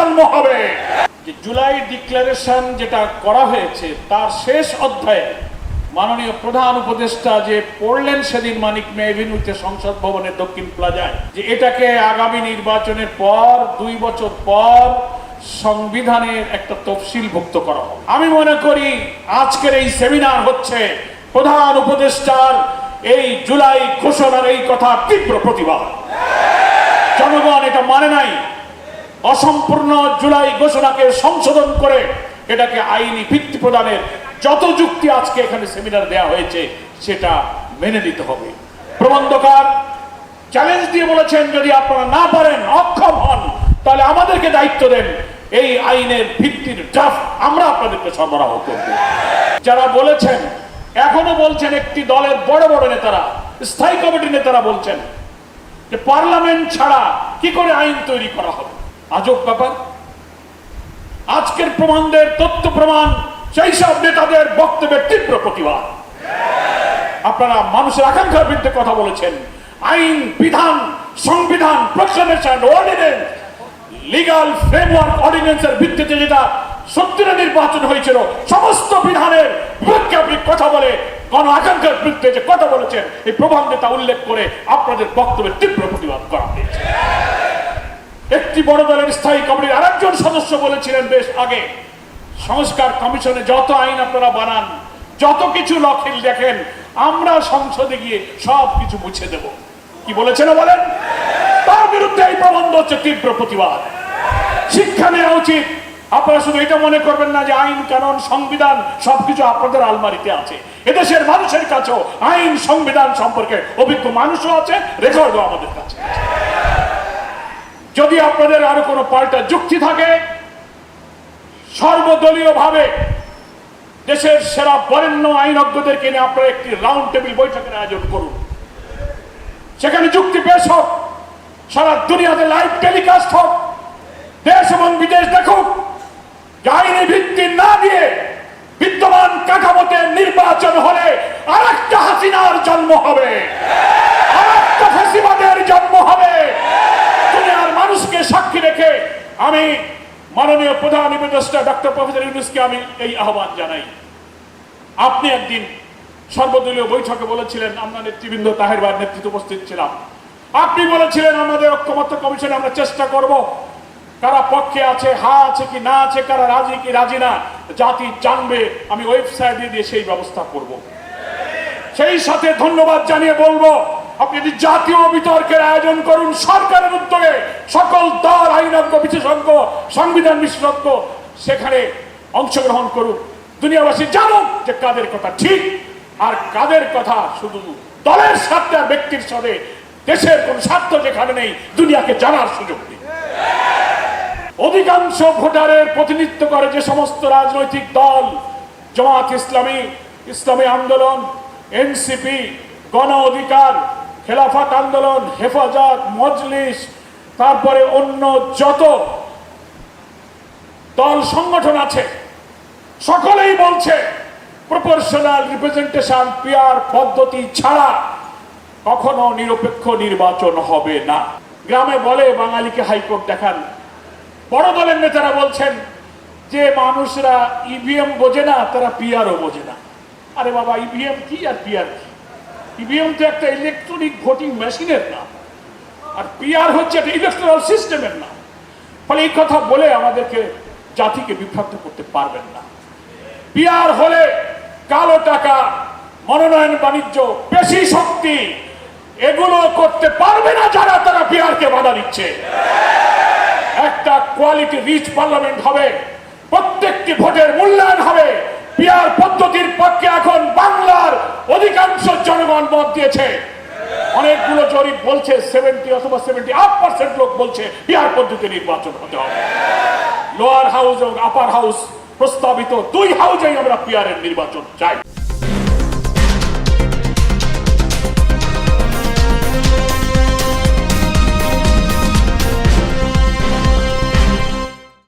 জন্ম হবে। জুলাই ডিক্লারেশন যেটা করা হয়েছে তার শেষ অধ্যায়ে মাননীয় প্রধান উপদেষ্টা যে পড়লেন সেদিন মানিক মে এভিনিউতে সংসদ ভবনের দক্ষিণ প্লাজায়, যে এটাকে আগামী নির্বাচনের পর 2 বছর পর সংবিধানের একটা তফসিলভুক্ত করা হবে। আমি মনে করি আজকের এই সেমিনার হচ্ছে প্রধান উপদেষ্টার এই জুলাই ঘোষণার এই কথা তীব্র প্রতিবাদ। জনগণ এটা মানে নাই। অসম্পূর্ণ জুলাই ঘোষণাকে সংশোধন করে এটাকে আইনি ভিত্তি প্রদানের যত যুক্তি আজকে এখানে সেমিনার দেওয়া হয়েছে সেটা মেনে নিতে হবে। প্রবন্ধকার চ্যালেঞ্জ দিয়ে বলেছেন, যদি আপনারা না পারেন, অক্ষম হন, তাহলে আমাদেরকে দায়িত্ব দেন, এই আইনের ভিত্তির ড্রাফট আমরা আপনাদেরকে সরবরাহ করব। যারা বলেছেন, এখনো বলছেন, একটি দলের বড় বড় নেতারা, স্থায়ী কমিটির নেতারা বলছেন যে পার্লামেন্ট ছাড়া কি করে আইন তৈরি করা হবে। আজব ব্যাপার। আজকের প্রমাণদের তথ্য প্রমাণ সেই সব নেতাদের বক্তব্যের তীব্র প্রতিবাদ। আপনারা মানুষের আকাঙ্ক্ষার বিরুদ্ধে কথা বলেছেন। আইন, বিধান, সংবিধান, প্রক্লেমেশন, অর্ডিন্যান্স, লিগাল ফ্রেমওয়ার্ক অর্ডিন্যান্সের ভিত্তিতে যেটা 70 নির্বাচন হয়েছিল, সমস্ত বিধানের বিপক্ষে আপনি কথা বলে গণ আকাঙ্ক্ষার বিরুদ্ধে যে কথা বলেছেন, এই প্রবন্ধে তা উল্লেখ করে আপনাদের বক্তব্যের তীব্র প্রতিবাদ করা হয়েছে। একটি বড় দলের স্থায়ী কমিটির আরেকজন সদস্য বলেছিলেন বেশ আগে, সংস্কার কমিশনে যত আইন আপনারা বানান, যত কিছু লক্ষিল দেখেন, আমরা সংসদে গিয়ে সব কিছু মুছে দেব। কি বলেছেন বলেন? তার বিরুদ্ধে এই প্রবন্ধ হচ্ছে তীব্র প্রতিবাদ। শিক্ষা নেওয়া উচিত। আপনারা শুধু এটা মনে করবেন না যে আইন, কানুন, সংবিধান সবকিছু আপনাদের আলমারিতে আছে। এদেশের মানুষের কাছেও আইন, সংবিধান সম্পর্কে অভিজ্ঞ মানুষও আছে, রেকর্ডও আমাদের কাছে। যদি আপনাদের আরো কোনো পাল্টা যুক্তি থাকে, সর্বদলীয় ভাবে দেশের সেরা বরেণ্য আইনজ্ঞদেরকে নিয়ে আপনারা একটি রাউন্ড টেবিল বৈঠকের আয়োজন করুন। সেখানে যুক্তি পেশ হোক, সারা দুনিয়াতে লাইভ টেলিকাস্ট হোক, দেশ এবং বিদেশ দেখুক। আইনি ভিত্তি না দিয়ে বিদ্যমান কাঠামোতে নির্বাচন হলে আরেকটা হাসিনার জন্ম হবে, আরেকটা ফ্যাসিবাদের জন্ম হবে। দুনিয়ার মানুষকে সাক্ষী রেখে আমি মাননীয় প্রধান উপদেষ্টা ডক্টর প্রফেসর ইউনূসকে আমি এই আহ্বান জানাই। আপনি একদিন সর্বদলীয় বৈঠকে বলেছিলেন, আমরা নেতৃবৃন্দ তাহের ভাইয়ের নেতৃত্বে উপস্থিত ছিলাম, আপনি বলেছিলেন আমাদের ঐক্যমত্য কমিশনে আমরা চেষ্টা করব, কারা পক্ষে আছে, হা আছে কি না আছে, কারা রাজি কি রাজি না, জাতি জানবে, আমি ওয়েবসাইটে দিয়ে সেই ব্যবস্থা করব। সেই সাথে ধন্যবাদ জানিয়ে বলবো, আপনি যদি জাতীয় বিতর্কের আয়োজন করুন সরকারের উদ্যোগে, সকল দল, আইনজ্ঞ, বিশেষজ্ঞ, সংবিধান বিশেষজ্ঞ সেখানে অংশগ্রহণ করুন। দুনিয়াবাসী জানুক যে কাদের কথা ঠিক আর কাদের কথা শুধু দলের স্বার্থে আর ব্যক্তির সাথে, দেশের কোন স্বার্থ যেখানে নেই, দুনিয়াকে জানার সুযোগ দিন। অধিকাংশ ভোটারের প্রতিনিধিত্ব করে যে সমস্ত রাজনৈতিক দল, জামাত ইসলামী, ইসলামী আন্দোলন, এনসিপি, গণ অধিকার, খেলাফত আন্দোলন, হেফাজত, মজলিস, তারপরে অন্য যত দল সংগঠন আছে, সকলেই বলছে প্রপোর্শনাল রিপ্রেজেন্টেশন, পিআর পদ্ধতি ছাড়া কখনো নিরপেক্ষ নির্বাচন হবে না। গ্রামে বলে বাঙালিকে হাইকোর্ট দেখান। বড় দলের নেতারা বলছেন যে মানুষরা ইভিএম বোঝে না, তারা পিআরও বোঝে না। আরে বাবা, ইভিএম কি আর পিআর কি? ইভিএম তো একটা ইলেকট্রনিক ভোটিং মেশিনের নাম, আর পিআর হচ্ছে একটা ইলেকট্রাল সিস্টেমের নাম। ফলে এই কথা বলে আমাদেরকে, জাতিকে বিভ্রান্ত করতে পারবেন না। পিআর হলে কালো টাকা, মনোনয়ন বাণিজ্য, পেশি শক্তি, এগুলো করতে পারবে না যারা তারা পিআরকে বাধা দিচ্ছে। একটা কোয়ালিটি রিচ পার্লামেন্ট হবে, প্রত্যেকটি ভোটের মূল্যায়ন হবে। পিআর পদ্ধতির পক্ষে এখন বাংলার অধিকাংশ জনগণ মত দিয়েছে। অনেকগুলো জরিপ বলছে 70 অথবা 78% লোক বলছে পিআর পদ্ধতি নির্বাচন হতে হবে। লোয়ার হাউস এবং আপার হাউস প্রস্তাবিত 2 হাউসেই আমরা পিআর এর নির্বাচন চাই।